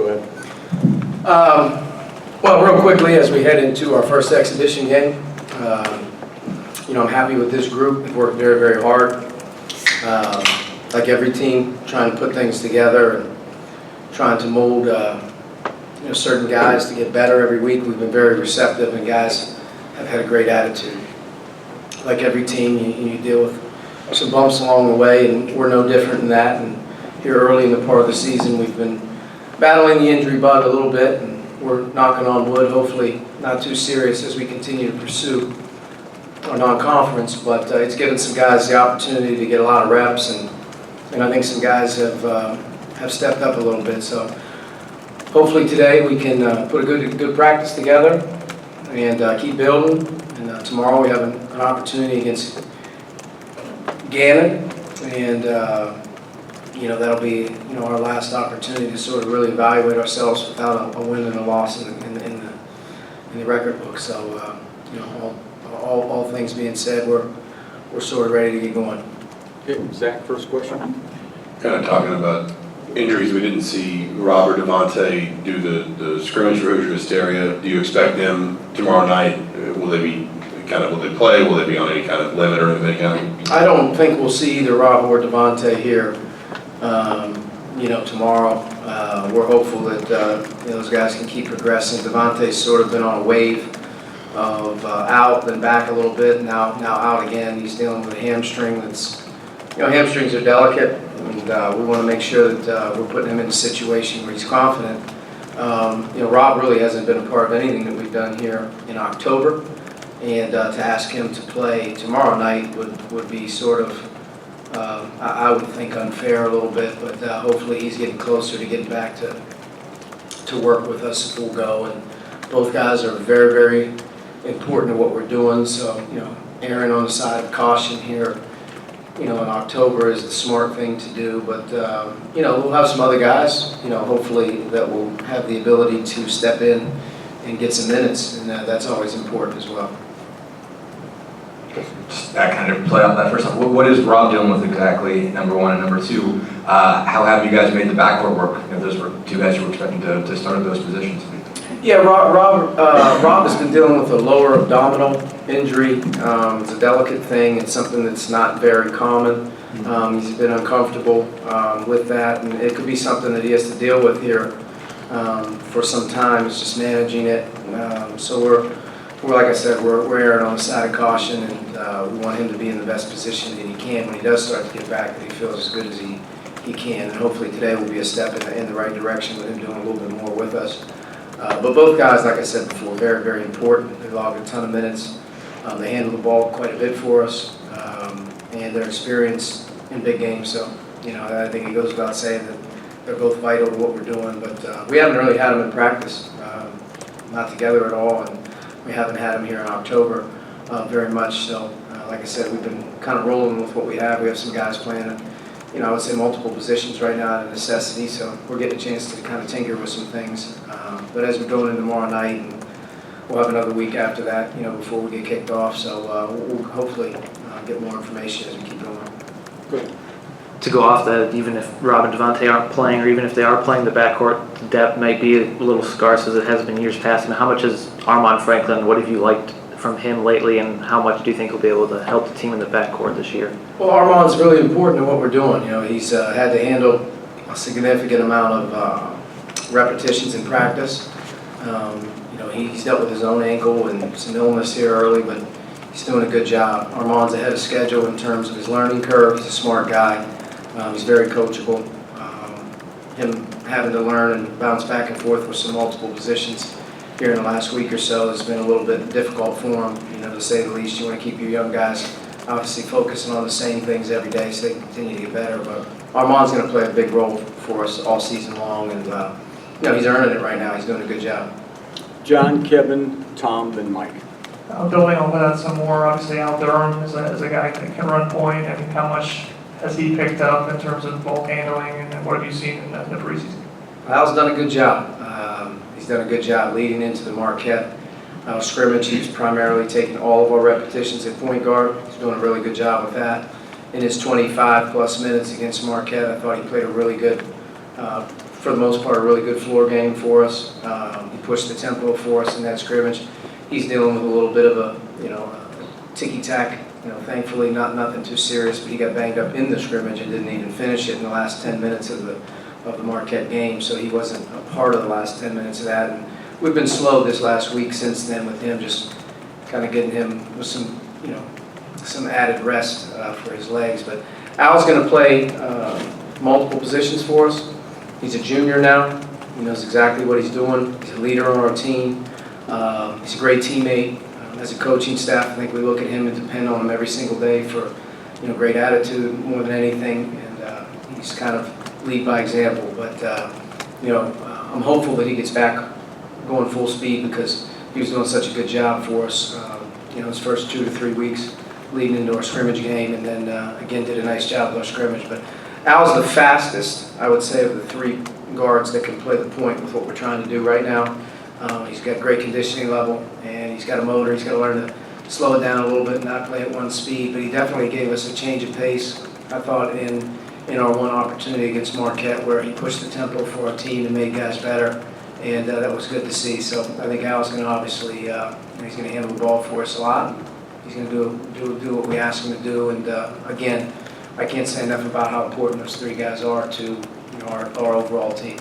Go ahead. Well, real quickly, as we head into our first exhibition game, I'm happy with this group. They've worked very, very hard. Like every team, trying to put things together and trying to mold certain guys to get better every week. We've been very receptive, and guys have had a great attitude. Like every team, you deal with some bumps along the way, and we're no different in that. And here early in the part of the season, we've been battling the injury bug a little bit, and we're knocking on wood, hopefully not too serious as we continue to pursue our non-conference, but it's given some guys the opportunity to get a lot of reps, and I think some guys have stepped up a little bit. So hopefully today we can put a good practice together and keep building. And tomorrow we have an opportunity against Gannon, and that'll be our last opportunity to sort of really evaluate ourselves without a win and a loss in the record book. So all things being said, we're sort of ready to get going. Okay, Zach, first question. Kind of talking about injuries, we didn't see Rob or Devontae do the scrimmage for Hoosier Hysteria. Do you expect them tomorrow night? Will they play? Will they be on any kind of limit or anything? I don't think we'll see either Rob or Devontae here. Tomorrow. We're hopeful that those guys can keep progressing. Devontae's sort of been on a wave of out, then back a little bit, now out again. He's dealing with a hamstring that's, hamstrings are delicate, and we want to make sure that we're putting him in a situation where he's confident. Rob really hasn't been a part of anything that we've done here in October, and to ask him to play tomorrow night would be sort of, I would think, unfair a little bit, but hopefully he's getting closer to getting back to work with us full go. And both guys are very, very important to what we're doing. So, erring on the side of caution here, in October is the smart thing to do. But, we'll have some other guys, hopefully that will have the ability to step in and get some minutes, and that's always important as well. Just that kind of play out that first time. What is Rob dealing with exactly, number one, and number two, how have you guys made the backcourt work? Those were two guys you were expecting to start at those positions. Yeah, Rob has been dealing with a lower abdominal injury. It's a delicate thing. It's something that's not very common. He's been uncomfortable with that, and it could be something that he has to deal with here for some time. It's just managing it. So we're like I said, we're erring on the side of caution, and we want him to be in the best position that he can when he does start to get back, that he feels as good as he can. And hopefully today will be a step in the right direction with him doing a little bit more with us. But both guys, like I said before, very, very important. They logged a ton of minutes. They handle the ball quite a bit for us, and they're experienced in big games. So, I think it goes without saying that they're both vital to what we're doing. But we haven't really had them in practice, not together at all, and we haven't had them here in October very much. So, like I said, we've been kind of rolling with what we have. We have some guys playing at, I would say multiple positions right now out of necessity. So we're getting a chance to kind of tinker with some things. But as we're going in tomorrow night, and we'll have another week after that, before we get kicked off. So we'll hopefully get more information as we keep going. Good. To go off that, even if Rob and Devontae aren't playing, or even if they are playing, the backcourt depth might be a little scarce as it has been years past. And how much is Armand Franklin? What have you liked from him lately, and how much do you think he'll be able to help the team in the backcourt this year? Well, Armand's really important to what we're doing. He's had to handle a significant amount of repetitions in practice. He's dealt with his own ankle and some illness here early, but he's doing a good job. Armand's ahead of schedule in terms of his learning curve. He's a smart guy. He's very coachable. Him having to learn and bounce back and forth with some multiple positions here in the last week or so has been a little bit difficult for him, to say the least. You want to keep your young guys obviously focusing on the same things every day so they can continue to get better. But Armand's going to play a big role for us all season long, and he's earning it right now. He's doing a good job. John, Kevin, Tom, then Mike. Building on that some more, obviously Al Durham is a guy that can run point. I mean, how much has he picked up in terms of ball handling, and what have you seen in the preseason? Al's done a good job. He's done a good job leading into the Marquette scrimmage. He's primarily taking all of our repetitions at point guard. He's doing a really good job with that. In his 25-plus minutes against Marquette, I thought he played a really good for the most part, a really good floor game for us. He pushed the tempo for us in that scrimmage. He's dealing with a little bit of a, ticky-tack. Thankfully, nothing too serious, but he got banged up in the scrimmage and didn't even finish it in the last 10 minutes of the Marquette game, so he wasn't a part of the last 10 minutes of that. And we've been slow this last week since then with him, just kind of getting him with some added rest for his legs. But Al's going to play multiple positions for us. He's a junior now. He knows exactly what he's doing. He's a leader on our team. He's a great teammate. As a coaching staff, I think we look at him and depend on him every single day for, great attitude more than anything, and he's kind of lead by example. But I'm hopeful that he gets back going full speed because he was doing such a good job for us. His first 2 to 3 weeks leading into our scrimmage game, and then again did a nice job with our scrimmage. But Al's the fastest, I would say, of the 3 guards that can play the point with what we're trying to do right now. He's got great conditioning level, and he's got a motor. He's got to learn to slow it down a little bit and not play at one speed, but he definitely gave us a change of pace, I thought, in our one opportunity against Marquette where he pushed the tempo for our team and made guys better, and that was good to see. So I think Al's going to obviously, he's going to handle the ball for us a lot. He's going to do what we ask him to do, and again, I can't say enough about how important those 3 guys are to our overall team.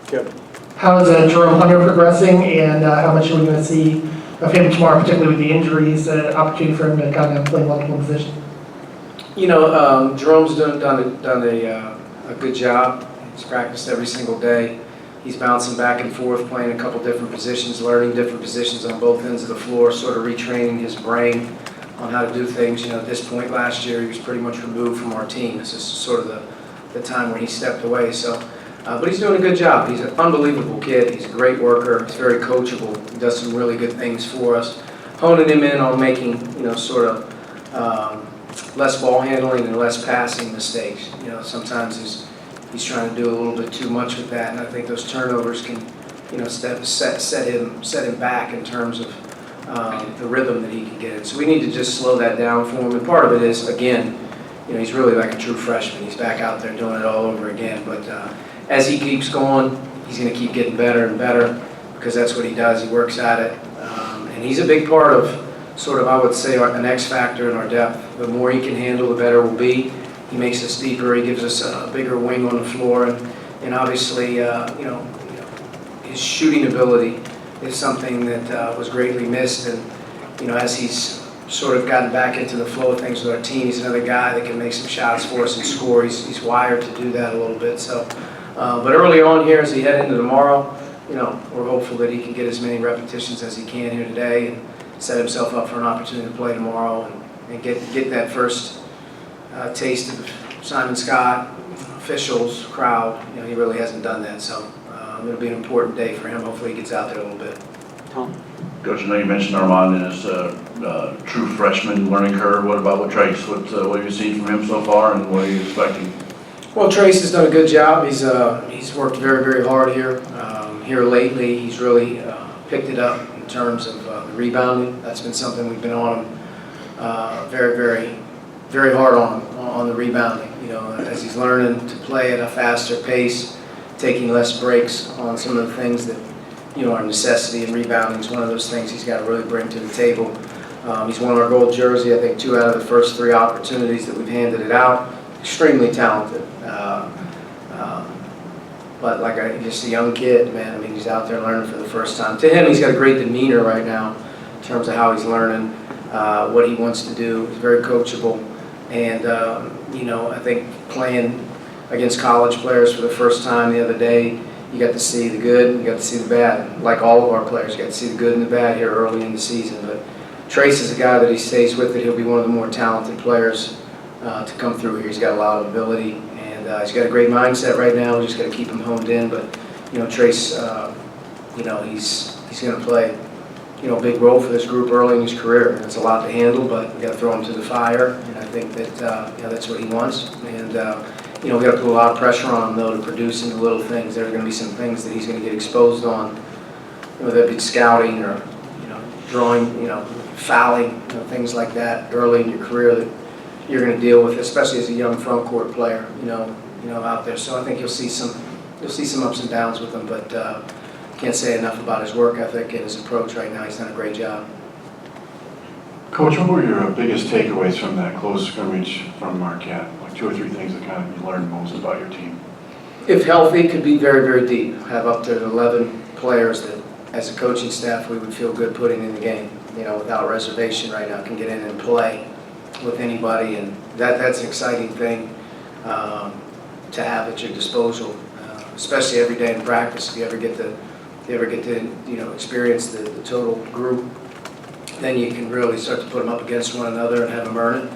Kevin. How is Jerome Hunter progressing, and how much are we going to see of him tomorrow, particularly with the injuries, opportunity for him to kind of play multiple positions? Jerome's done a good job. He's practiced every single day. He's bouncing back and forth, playing a couple different positions, learning different positions on both ends of the floor, sort of retraining his brain on how to do things. At this point last year, he was pretty much removed from our team. This is sort of the time when he stepped away. So. But he's doing a good job. He's an unbelievable kid. He's a great worker. He's very coachable. He does some really good things for us. Honing him in on making, sort of less ball handling and less passing mistakes. Sometimes he's trying to do a little bit too much with that, and I think those turnovers can, set him back in terms of the rhythm that he can get in. So we need to just slow that down for him. And part of it is, again, he's really like a true freshman. He's back out there doing it all over again. But as he keeps going, he's going to keep getting better and better because that's what he does. He works at it. And he's a big part of sort of, I would say, an X factor in our depth. The more he can handle, the better we'll be. He makes us deeper. He gives us a bigger wing on the floor. And obviously, his shooting ability is something that was greatly missed. And, as he's sort of gotten back into the flow of things with our team, he's another guy that can make some shots for us and score. He's wired to do that a little bit. So. But early on here, as he head into tomorrow, we're hopeful that he can get as many repetitions as he can here today and set himself up for an opportunity to play tomorrow and get that first taste of Simon Skjodt, officials, crowd. He really hasn't done that, so it'll be an important day for him. Hopefully he gets out there a little bit. Tom? Coach, I know you mentioned Armand and his true freshman learning curve. What about with Trace? What have you seen from him so far, and what are you expecting? Well, Trace has done a good job. He's worked very, very hard here. Here lately, he's really picked it up in terms of rebounding. That's been something we've been on him very, very, very hard on the rebounding. As he's learning to play at a faster pace, taking less breaks on some of the things that are necessity, and rebounding is one of those things he's got to really bring to the table. He's won our gold jersey, I think 2 out of the first 3 opportunities that we've handed it out. Extremely talented, but just a young kid, man. He's out there learning for the first time. To him, he's got a great demeanor right now in terms of how he's learning, what he wants to do. He's very coachable, and I think playing against college players for the first time the other day, you got to see the good, you got to see the bad. Like all of our players, you got to see the good and the bad here early in the season. But Trace is a guy that he stays with it. He'll be one of the more talented players to come through here. He's got a lot of ability, and he's got a great mindset right now. We just got to keep him honed in. But Trace, he's going to play a big role for this group early in his career. And it's a lot to handle, but we got to throw him to the fire, and I think that that's what he wants. And we got to put a lot of pressure on him though to produce in the little things. There are going to be some things that he's going to get exposed on, whether that be scouting or drawing, fouling, things like that early in your career that you're going to deal with, especially as a young front court player, out there. So I think you'll see some you'll see some ups and downs with him, but can't say enough about his work ethic and his approach right now. He's done a great job. Coach, what were your biggest takeaways from that close scrimmage from Marquette? Like 2 or 3 things that kind of you learned most about your team? If healthy, could be very, very deep. Have up to 11 players that, as a coaching staff, we would feel good putting in the game. You know, without reservation right now, can get in and play with anybody, and that's an exciting thing to have at your disposal, especially every day in practice. If you ever get to experience the total group, then you can really start to put them up against one another and have them earn it.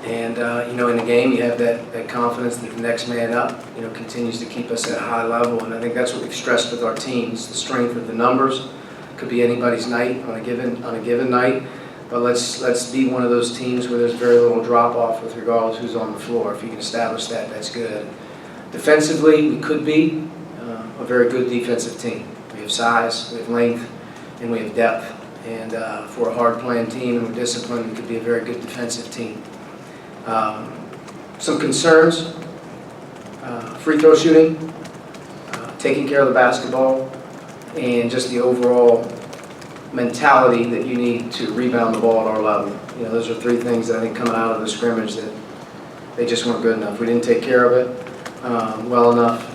And in the game, you have that confidence that the next man up, continues to keep us at a high level. And I think that's what we've stressed with our teams: the strength of the numbers. Could be anybody's night on a given night, but let's be one of those teams where there's very little drop off with regard to who's on the floor. If you can establish that, that's good. Defensively, we could be a very good defensive team. We have size, we have length, and we have depth. And for a hard-playing team and we're disciplined, we could be a very good defensive team. Some concerns: free throw shooting, taking care of the basketball, and just the overall mentality that you need to rebound the ball at our level. Those are 3 things that I think coming out of the scrimmage that they just weren't good enough. We didn't take care of it well enough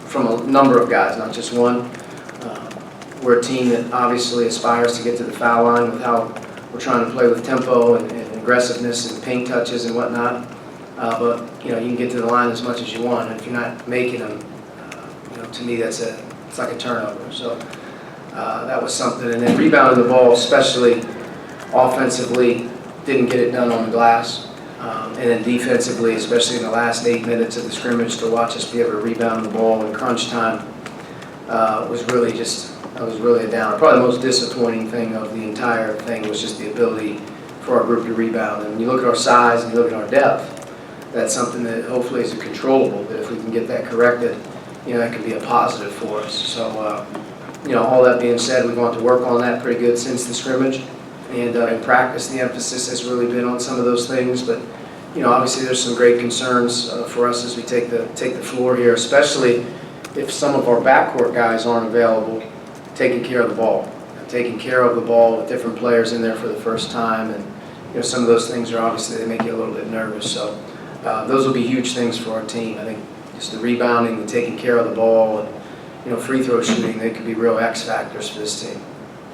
from a number of guys, not just one. We're a team that obviously aspires to get to the foul line with how we're trying to play with tempo and aggressiveness and paint touches and whatnot. But you can get to the line as much as you want, and if you're not making them, to me it's like a turnover. So that was something. And then rebounding the ball, especially offensively, didn't get it done on the glass. And then defensively, especially in the last 8 minutes of the scrimmage, to watch us be able to rebound the ball in crunch time was really a downer. Probably the most disappointing thing of the entire thing was just the ability for our group to rebound. And when you look at our size and you look at our depth, that's something that hopefully is controllable. But if we can get that corrected, that could be a positive for us. So, all that being said, we've gone to work on that pretty good since the scrimmage. And in practice, the emphasis has really been on some of those things. But, obviously there's some great concerns for us as we take the floor here, especially if some of our backcourt guys aren't available, taking care of the ball. Taking care of the ball with different players in there for the first time. And, some of those things are obviously, they make you a little bit nervous. So those will be huge things for our team. I think just the rebounding, the taking care of the ball, and, free throw shooting, they could be real X factors for this team.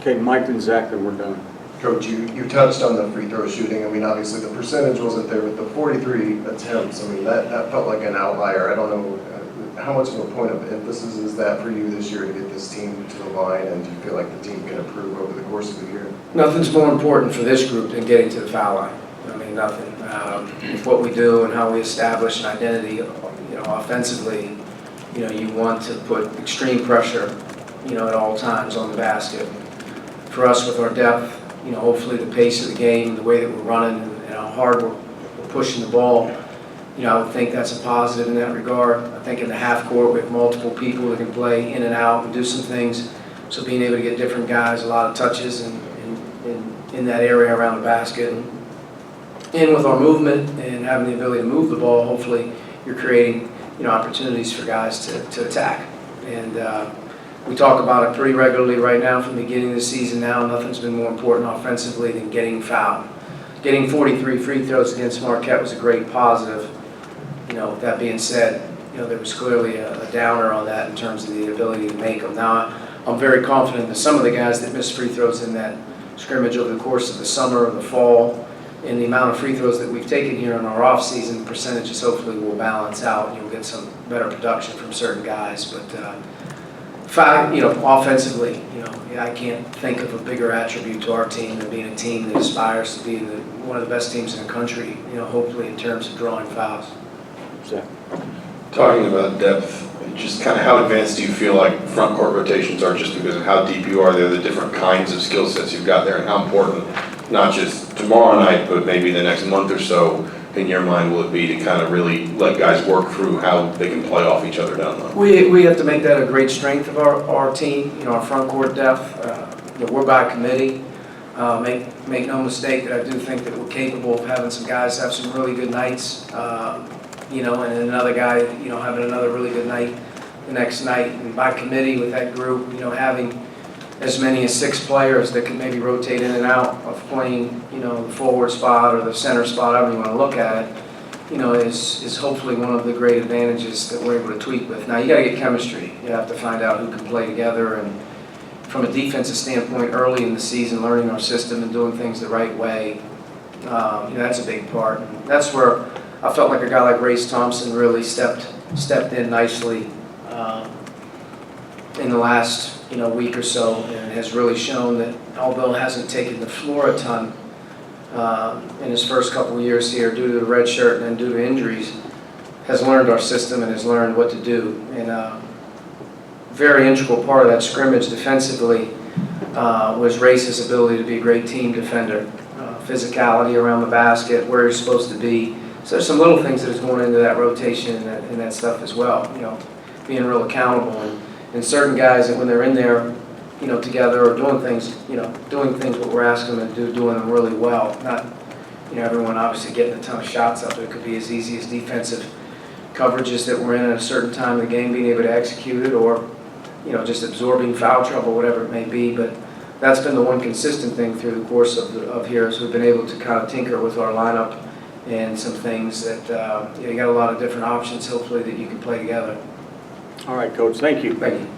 Okay, Mike and Zach, and we're done. Coach, you touched on the free throw shooting. I mean, obviously the percentage wasn't there with the 43 attempts. I mean, that felt like an outlier. I don't know how much of a point of emphasis is that for you this year to get this team to the line, and do you feel like the team can improve over the course of the year? Nothing's more important for this group than getting to the foul line. I mean, nothing. With what we do and how we establish an identity, offensively, you want to put extreme pressure, at all times on the basket. For us, with our depth, hopefully the pace of the game, the way that we're running, and how hard we're pushing the ball, I would think that's a positive in that regard. I think in the half court, we have multiple people that can play in and out and do some things. So being able to get different guys, a lot of touches in that area around the basket. And with our movement and having the ability to move the ball, hopefully you're creating, opportunities for guys to attack. And we talk about it pretty regularly right now from the beginning of the season now. Nothing's been more important offensively than getting fouled. Getting 43 free throws against Marquette was a great positive. With that being said, there was clearly a downer on that in terms of the ability to make them. Now, I'm very confident that some of the guys that missed free throws in that scrimmage over the course of the summer or the fall, and the amount of free throws that we've taken here in our off season, percentages hopefully will balance out. You'll get some better production from certain guys. But offensively, I can't think of a bigger attribute to our team than being a team that aspires to be one of the best teams in the country, hopefully in terms of drawing fouls. Zach. Talking about depth, just kind of how advanced do you feel like front court rotations are, just because of how deep you are there, the different kinds of skill sets you've got there, and how important, not just tomorrow night, but maybe the next month or so, in your mind, will it be to kind of really let guys work through how they can play off each other down low? We have to make that a great strength of our team, our front court depth. We're by committee. Make no mistake that I do think that we're capable of having some guys have some really good nights, and another guy, having another really good night. the next night. And by committee with that group, having as many as 6 players that can maybe rotate in and out of playing, the forward spot or the center spot, however you want to look at it, is hopefully one of the great advantages that we're able to tweak with. Now, you got to get chemistry. You have to find out who can play together, and from a defensive standpoint, early in the season, learning our system and doing things the right way, that's a big part. And that's where I felt like a guy like Race Thompson really stepped in nicely in the last week or so, and has really shown that although hasn't taken the floor a ton in his first couple of years here due to the red shirt and then due to injuries, has learned our system and has learned what to do. And very integral part of that scrimmage defensively was Race's ability to be a great team defender. Physicality around the basket, where he's supposed to be. So there's some little things that is going into that rotation and that stuff as well, being real accountable. And certain guys that when they're in there, together or doing things what we're asking them to do, doing them really well. Not, everyone obviously getting a ton of shots up. It could be as easy as defensive coverages that we're in at a certain time of the game, being able to execute it, or, just absorbing foul trouble, whatever it may be. But that's been the one consistent thing through the course of here, is we've been able to kind of tinker with our lineup and some things that, you got a lot of different options, hopefully, that you can play together. All right, Coach, thank you. Thank you.